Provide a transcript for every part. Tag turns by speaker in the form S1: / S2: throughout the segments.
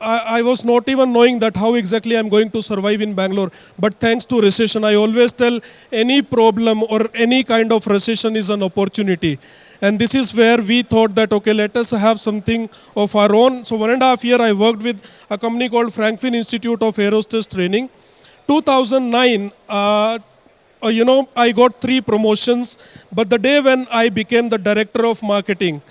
S1: I was not even knowing that how exactly I'm going to survive in Bangalore. But thanks to recession, I always tell any problem or any kind of recession is an opportunity. And this is where we thought that, okay, let us have something of our own. So 1.5 years I worked with a company called Frankfurt Institute of Aerospace Training. 2009, I got 3 promotions, but the day when I became the director of marketing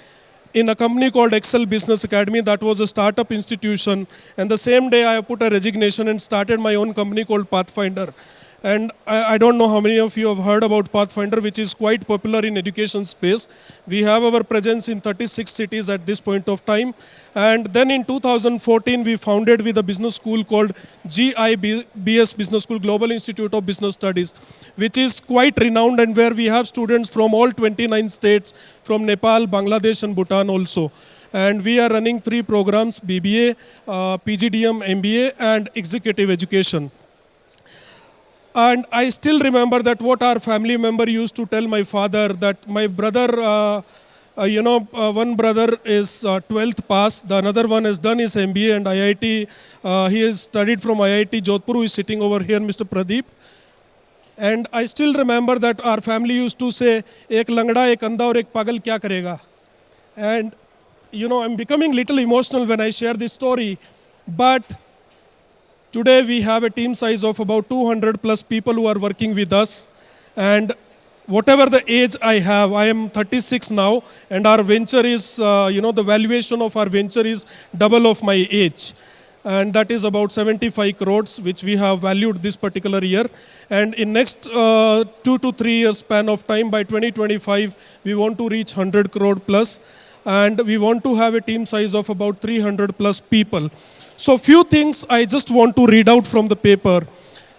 S1: in a company called Excel Business Academy, that was a startup institution, and the same day I put a resignation and started my own company called Pathfinder. And I don't know how many of you have heard about Pathfinder, which is quite popular in education space. We have our presence in 36 cities at this point of time. And then in 2014, we founded with a business school called GIBS Business School, Global Institute of Business Studies, which is quite renowned and where we have students from all 29 states, from Nepal, Bangladesh, and Bhutan also. And we are running 3 programs, BBA, PGDM, MBA, and Executive Education. And I still remember that what our family member used to tell my father, that my brother, one brother is 12th pass, the another one has done his MBA and IIT. He has studied from IIT Jodhpur, who is sitting over here, Mr. Pradeep. And I still remember that our family used to say, ek langda, ek andha aur ek pagal kya karega? And, I'm becoming little emotional when I share this story, but today we have a team size of about 200 plus people who are working with us. And whatever the age I have, I am 36 now, and our venture is, the valuation of our venture is double of my age. And that is about 75 crores, which we have valued this particular year. And in next 2 to 3 years span of time, by 2025, we want to reach 100 crore plus. And we want to have a team size of about 300 plus people. So few things I just want to read out from the paper.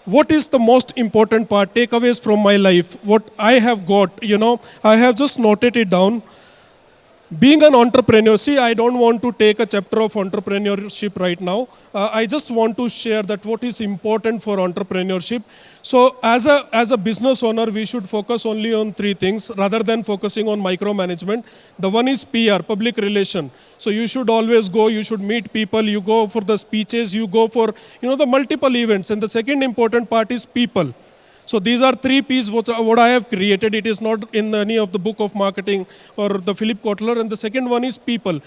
S1: What is the most important part, takeaways from my life? What I have got, I have just noted it down. Being an entrepreneur, see, I don't want to take a chapter of entrepreneurship right now. I just want to share that what is important for entrepreneurship. So as a business owner, we should focus only on 3 things rather than focusing on micromanagement. The one is PR, public relation. So you should always go, you should meet people, you go for the speeches, you go for, the multiple events. And the second important part is people. So these are 3 P's what I have created. It is not in any of the book of marketing or the Philip Kotler. And the second one is people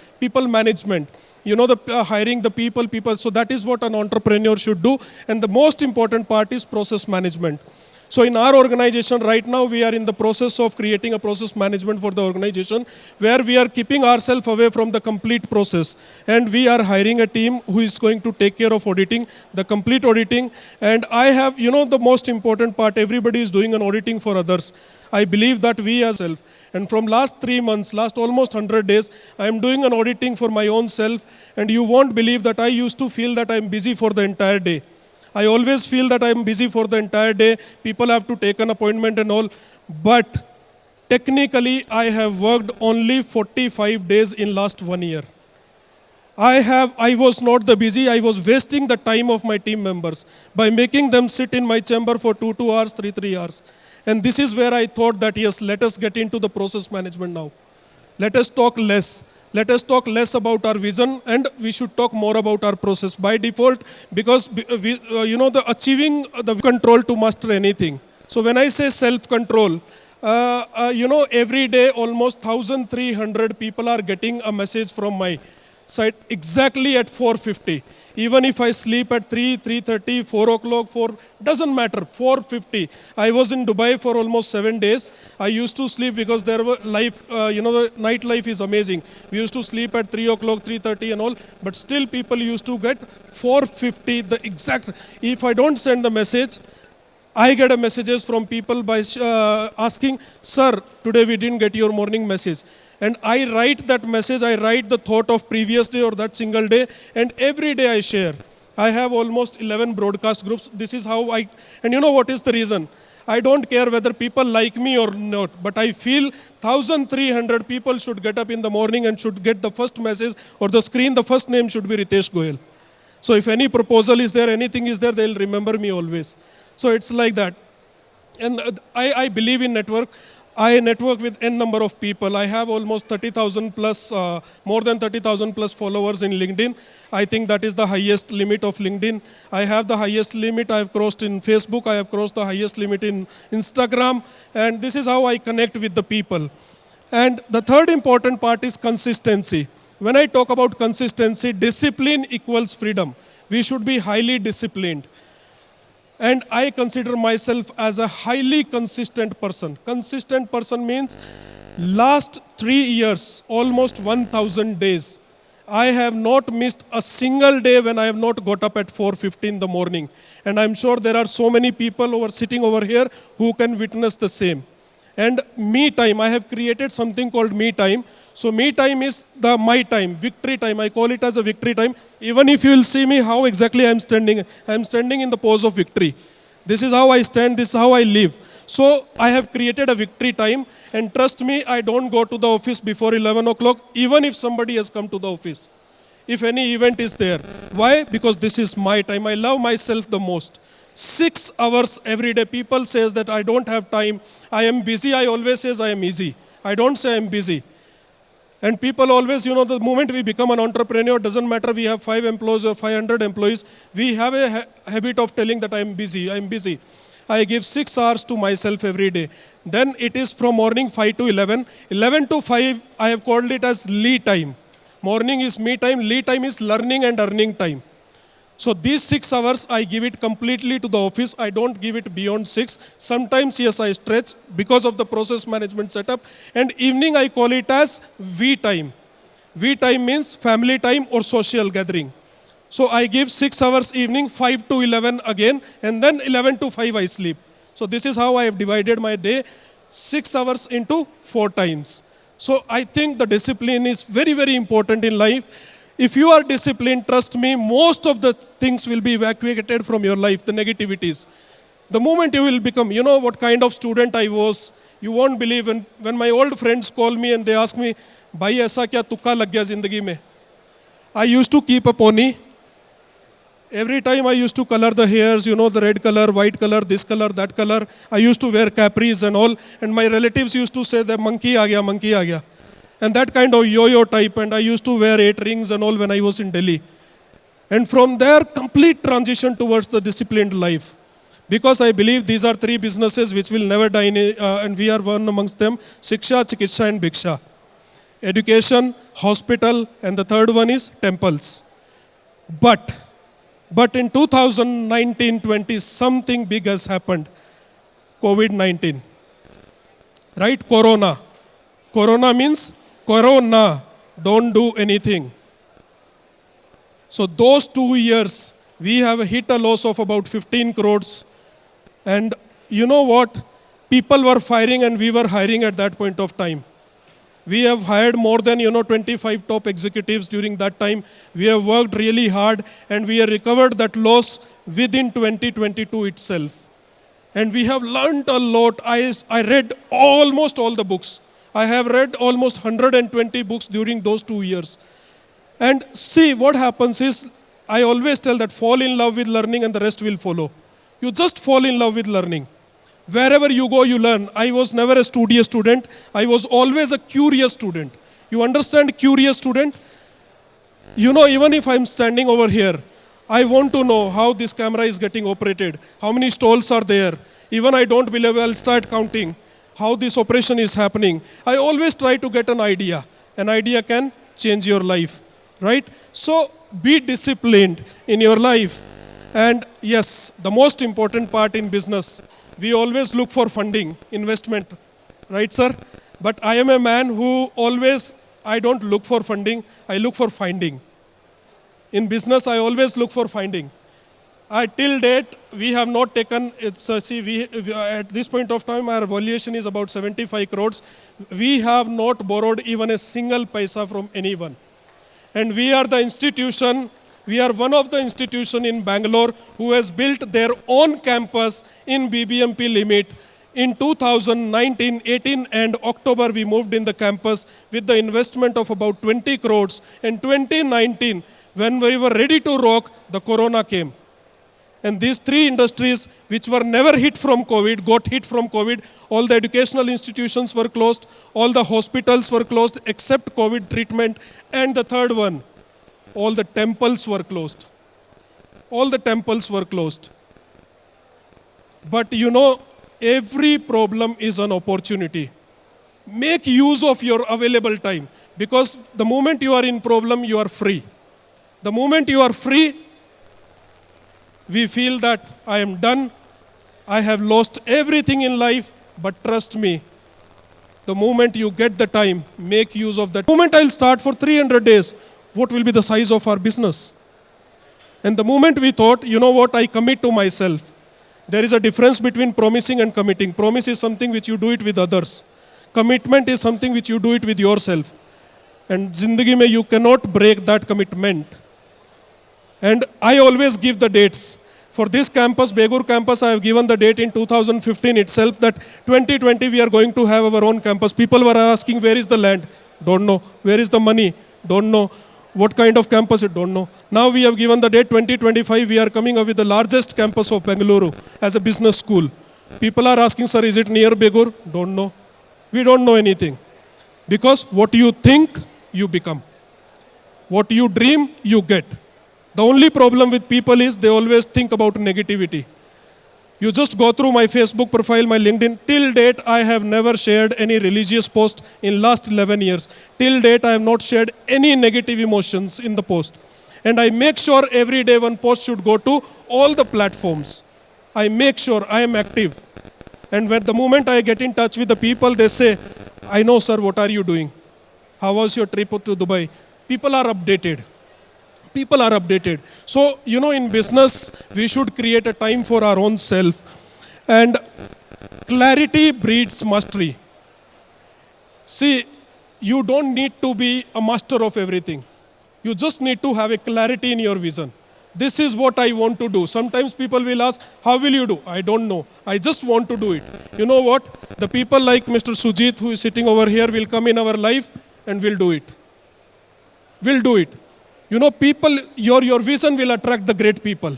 S1: management. Hiring the people. So that is what an entrepreneur should do. And the most important part is process management. So in our organization right now, we are in the process of creating a process management for the organization where we are keeping ourselves away from the complete process. And we are hiring a team who is going to take care of auditing, the complete auditing. And I have, the most important part, everybody is doing an auditing for others. I believe that we ourselves. And from last 3 months, last almost 100 days, I am doing an auditing for my own self. And you won't believe that I used to feel that I am busy for the entire day. I always feel that I am busy for the entire day. People have to take an appointment and all. But technically, I have worked only 45 days in last 1 year. I was not the busy. I was wasting the time of my team members by making them sit in my chamber for 2 hours, 3 hours. And this is where I thought that, yes, let us get into the process management now. Let us talk less. Let us talk less about our vision, and we should talk more about our process by default, because the achieving the control to master anything. So when I say self-control, every day almost 1,300 people are getting a message from my site exactly at 4:50. Even if I sleep at 3, 3:30, 4 o'clock, 4, doesn't matter, 4:50. I was in Dubai for almost 7 days. I used to sleep because there were the nightlife is amazing. We used to sleep at 3 o'clock, 3:30 and all, but still people used to get 4:50, the exact. If I don't send the message, I get a messages from people by asking, sir, today we didn't get your morning message. And I write that message, I write the thought of previous day or that single day, and every day I share. I have almost 11 broadcast groups. This is how and you know what is the reason? I don't care whether people like me or not, but I feel 1,300 people should get up in the morning and should get the first message or the screen, the first name should be Ritesh Goyal. So if any proposal is there, anything is there, they'll remember me always. So it's like that. And I believe in network. I network with n number of people. I have almost 30,000 plus, more than 30,000 plus followers in LinkedIn. I think that is the highest limit of LinkedIn. I have the highest limit I have crossed in Facebook. I have crossed the highest limit in Instagram. And this is how I connect with the people. And the third important part is consistency. When I talk about consistency, discipline equals freedom. We should be highly disciplined. And I consider myself as a highly consistent person. Consistent person means last 3 years, almost 1,000 days, I have not missed a single day when I have not got up at 4:50 in the morning. And I'm sure there are so many people sitting over here who can witness the same. And me time, I have created something called me time. So me time is my time, victory time. I call it as a victory time. Even if you will see me how exactly I'm standing in the pose of victory. This is how I stand, this is how I live. So I have created a victory time, and trust me, I don't go to the office before 11 o'clock, even if somebody has come to the office. If any event is there. Why? Because this is my time. I love myself the most. 6 hours every day. People says that I don't have time. I am busy. I always says I am easy. I don't say I am busy. And people always, the moment we become an entrepreneur, doesn't matter we have 5 employees or 500 employees, we have a habit of telling that I am busy. I am busy. I give 6 hours to myself every day. Then it is from morning 5 to 11. 11 to 5, I have called it as Lee time. Morning is me time. Lee time is learning and earning time. So these 6 hours, I give it completely to the office. I don't give it beyond 6. Sometimes, yes, I stretch because of the process management setup. And evening, I call it as V time. V time means family time or social gathering. So I give 6 hours evening, 5 to 11 again, and then 11 to 5 I sleep. So this is how I have divided my day, 6 hours into 4 times. So I think the discipline is very, very important in life. If you are disciplined, trust me, most of the things will be evacuated from your life, the negativities. The moment you will become, what kind of student I was, you won't believe when my old friends call me and they ask me, "Bhai, aisa kya tukka lag gaya zindagi mein?" I used to keep a pony. Every time I used to color the hairs, the red color, white color, this color, that color. I used to wear capris and all. And my relatives used to say, the monkey aa gaya, monkey aa gaya. And that kind of yo-yo type, and I used to wear 8 rings and all when I was in Delhi. And from there, complete transition towards the disciplined life. Because I believe these are 3 businesses which will never die, and we are one amongst them: Shiksha, Chikitsa and Bhiksha. Education, hospital, and the third one is temples. But in 2019-20, something big has happened. COVID-19. Right? Corona. Corona means Corona, don't do anything. So those 2 years, we have hit a loss of about 15 crores. And you know what? People were firing and we were hiring at that point of time. We have hired more than 25 top executives during that time. We have worked really hard and we have recovered that loss within 2022 itself. And we have learned a lot. I read almost all the books. I have read almost 120 books during those 2 years. And see, what happens is, I always tell that fall in love with learning and the rest will follow. You just fall in love with learning. Wherever you go, you learn. I was never a studious student. I was always a curious student. You understand curious student? Even if I'm standing over here, I want to know how this camera is getting operated, how many stalls are there. Even I don't believe, I'll start counting how this operation is happening. I always try to get an idea. An idea can change your life, right? So be disciplined in your life. And yes, the most important part in business, we always look for funding, investment, right, sir? But I am a man who I don't look for funding, I look for finding. In business, I always look for finding. Till date, we have not taken, at this point of time, our valuation is about 75 crores. We have not borrowed even a single paisa from anyone. And we are the institution, we are one of the institution in Bangalore who has built their own campus in BBMP limit. In 2019-18 and October, we moved in the campus with the investment of about 20 crores. In 2019, when we were ready to rock, the corona came. And these three industries, which were never hit from COVID, got hit from COVID. All the educational institutions were closed. All the hospitals were closed except COVID treatment. And the third one, all the temples were closed. All the temples were closed. But you know, every problem is an opportunity. Make use of your available time, because the moment you are in problem, you are free. The moment you are free, we feel that I am done, I have lost everything in life, but trust me, the moment you get the time, make use of that. The moment I'll start for 300 days, what will be the size of our business? And the moment we thought, you know what, I commit to myself. There is a difference between promising and committing. Promise is something which you do it with others. Commitment is something which you do it with yourself. And Zindagi mein you cannot break that commitment. And I always give the dates. For this campus, Begur campus, I have given the date in 2015 itself that 2020 we are going to have our own campus. People were asking, where is the land? Don't know. Where is the money? Don't know. What kind of campus? Don't know. Now we have given the date 2025. We are coming up with the largest campus of Bengaluru as a business school. People are asking, sir, is it near Begur? Don't know. We don't know anything. Because what you think, you become. What you dream, you get. The only problem with people is they always think about negativity. You just go through my Facebook profile, my LinkedIn. Till date, I have never shared any religious post in last 11 years. Till date, I have not shared any negative emotions in the post. And I make sure every day one post should go to all the platforms. I make sure I am active. And when the moment I get in touch with the people, they say, I know, sir, what are you doing? How was your trip to Dubai? People are updated. People are updated. So, you know, in business, we should create a time for our own self. And clarity breeds mastery. See, you don't need to be a master of everything. You just need to have a clarity in your vision. This is what I want to do. Sometimes people will ask, how will you do? I don't know. I just want to do it. You know what? The people like Mr. Sujit, who is sitting over here, will come in our life and will do it. Will do it. You know, people, your vision will attract the great people.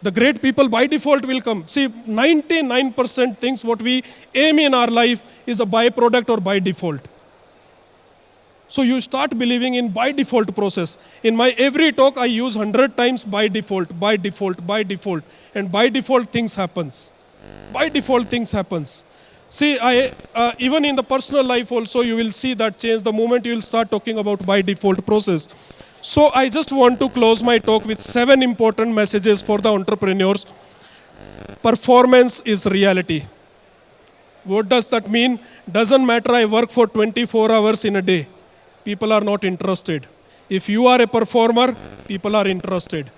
S1: The great people by default will come. See, 99% things what we aim in our life is a byproduct or by default. So you start believing in by default process. In my every talk, I use 100 times by default, by default, by default. And by default things happens. By default things happens. See, even in the personal life also, you will see that change the moment you will start talking about by default process. So I just want to close my talk with 7 important messages for the entrepreneurs. Performance is reality. What does that mean? Doesn't matter I work for 24 hours in a day. People are not interested. If you are a performer, people are interested.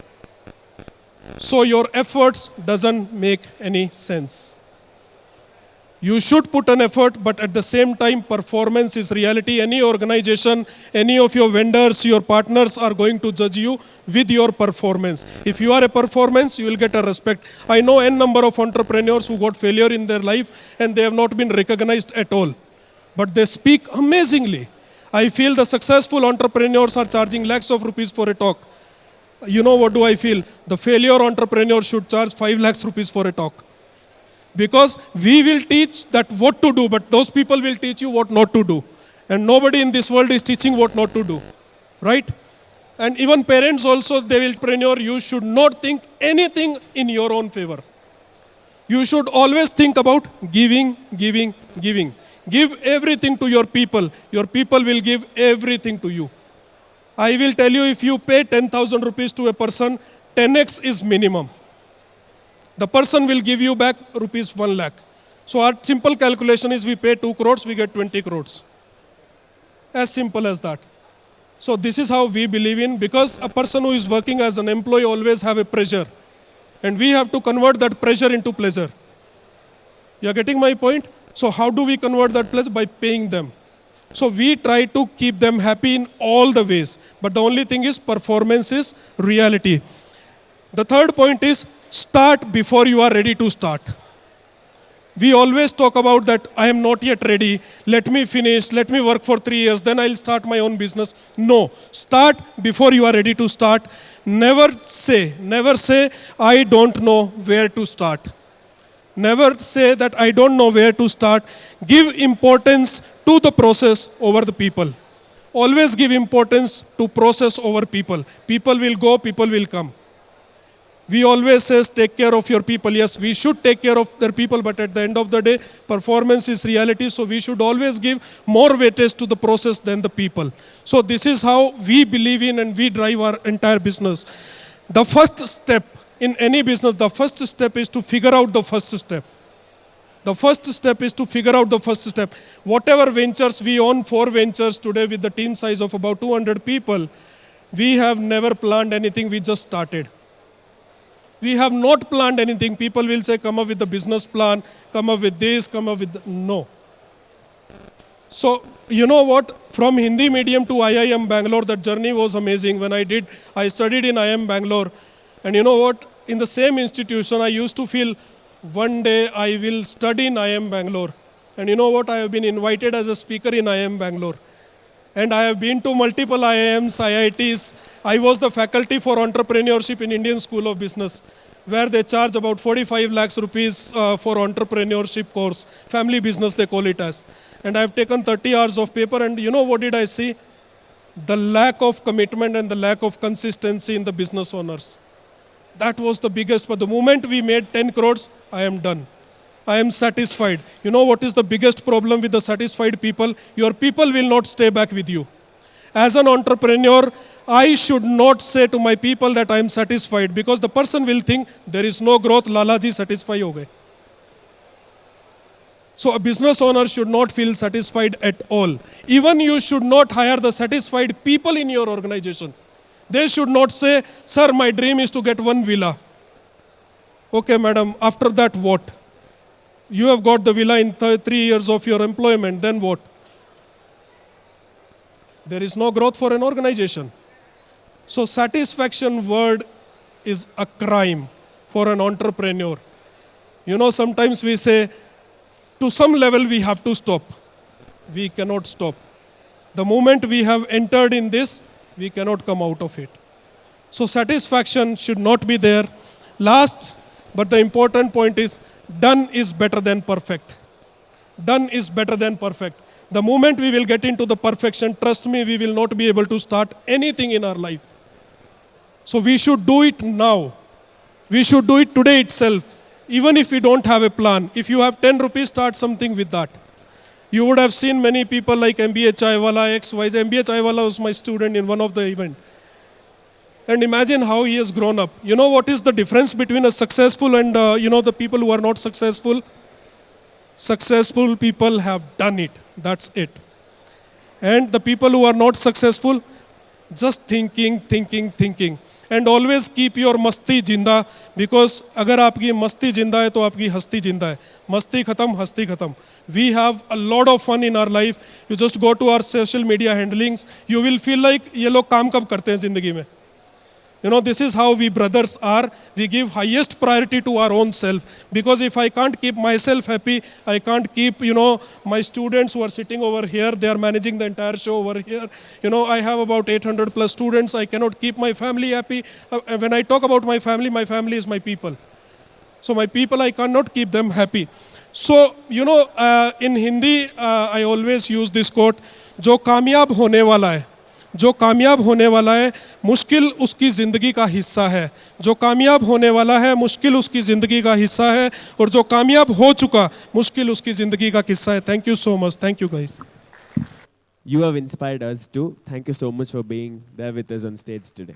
S1: So your efforts doesn't make any sense. You should put an effort, but at the same time, performance is reality. Any organization, any of your vendors, your partners are going to judge you with your performance. If you are a performance, you will get a respect. I know n number of entrepreneurs who got failure in their life and they have not been recognized at all. But they speak amazingly. I feel the successful entrepreneurs are charging lakhs of rupees for a talk. You know what do I feel? The failure entrepreneur should charge 5 lakhs rupees for a talk. Because we will teach that what to do, but those people will teach you what not to do. And nobody in this world is teaching what not to do. Right? And even parents also, they will entrepreneur, you should not think anything in your own favor. You should always think about giving, giving, giving. Give everything to your people. Your people will give everything to you. I will tell you, if you pay 10,000 rupees to a person, 10x is minimum. The person will give you back rupees 1 lakh. So our simple calculation is we pay 2 crores, we get 20 crores. As simple as that. So this is how we believe in, because a person who is working as an employee always have a pressure. And we have to convert that pressure into pleasure. You are getting my point? So how do we convert that pleasure? By paying them. So we try to keep them happy in all the ways. But the only thing is performance is reality. The third point is start before you are ready to start. We always talk about that I am not yet ready. Let me finish. Let me work for 3 years. Then I'll start my own business. No. Start before you are ready to start. Never say, I don't know where to start. Never say that I don't know where to start. Give importance to the process over the people. Always give importance to process over people. People will go, people will come. We always say take care of your people. Yes, we should take care of their people, but at the end of the day, performance is reality. So we should always give more weightage to the process than the people. So this is how we believe in and we drive our entire business. The first step in any business, the first step is to figure out the first step. The first step is to figure out the first step. Whatever ventures, we own 4 ventures today with the team size of about 200 people. We have never planned anything, we just started. We have not planned anything. People will say, come up with the business plan, come up with this, come up with no. So, you know what? From Hindi medium to IIM Bangalore, that journey was amazing. When I studied in IIM Bangalore. And you know what? In the same institution, I used to feel one day I will study in IIM Bangalore. And you know what? I have been invited as a speaker in IIM Bangalore. And I have been to multiple IIMs, IITs. I was the faculty for entrepreneurship in Indian School of Business, where they charge about 45 lakhs rupees for entrepreneurship course. Family business, they call it as. And I have taken 30 hours of paper, and you know what did I see? The lack of commitment and the lack of consistency in the business owners. That was the biggest. But the moment we made 10 crores, I am done. I am satisfied. You know what is the biggest problem with the satisfied people? Your people will not stay back with you. As an entrepreneur, I should not say to my people that I am satisfied, because the person will think there is no growth, Lala ji satisfy ho gaye. So a business owner should not feel satisfied at all. Even you should not hire the satisfied people in your organization. They should not say, sir, my dream is to get 1 villa. Okay, madam, after that what? You have got the villa in 3 years of your employment, then what? There is no growth for an organization. So satisfaction word is a crime for an entrepreneur. You know, sometimes we say, to some level we have to stop. We cannot stop. The moment we have entered in this, we cannot come out of it. So satisfaction should not be there. Last, but the important point is, done is better than perfect. Done is better than perfect. The moment we will get into the perfection, trust me, we will not be able to start anything in our life. So we should do it now. We should do it today itself. Even if we don't have a plan. If you have 10 rupees, start something with that. You would have seen many people like MBA Chaiwala, XYZ. MBA Chaiwala was my student in one of the events. And imagine how he has grown up. You know what is the difference between a successful and the people who are not successful? Successful people have done it. That's it. And the people who are not successful, just thinking. And always keep your masti jinda, because agar aapki masti jinda hai, to aapki hasti jinda hai. Masti khatam, hasti khatam. We have a lot of fun in our life. You just go to our social media handlings. You will feel like ye log kaam kab karte hain zindagi mein. You know, this is how we brothers are. We give highest priority to our own self. Because if I can't keep myself happy, I can't keep, my students who are sitting over here, they are managing the entire show over here. I have about 800 plus students. I cannot keep my family happy. When I talk about my family is my people. So my people, I cannot keep them happy. So, in Hindi, I always use this quote, जो कामयाब होने वाला है, जो कामयाब होने वाला है मुश्किल उसकी ज़िंदगी का हिस्सा है. जो कामयाब होने वाला है मुश्किल उसकी ज़िंदगी का हिस्सा है, और जो कामयाब हो चुका मुश्किल उसकी ज़िंदगी का किस्सा है. Thank you so much. Thank you guys.
S2: You have inspired us too. Thank you so much for being there with us on stage today.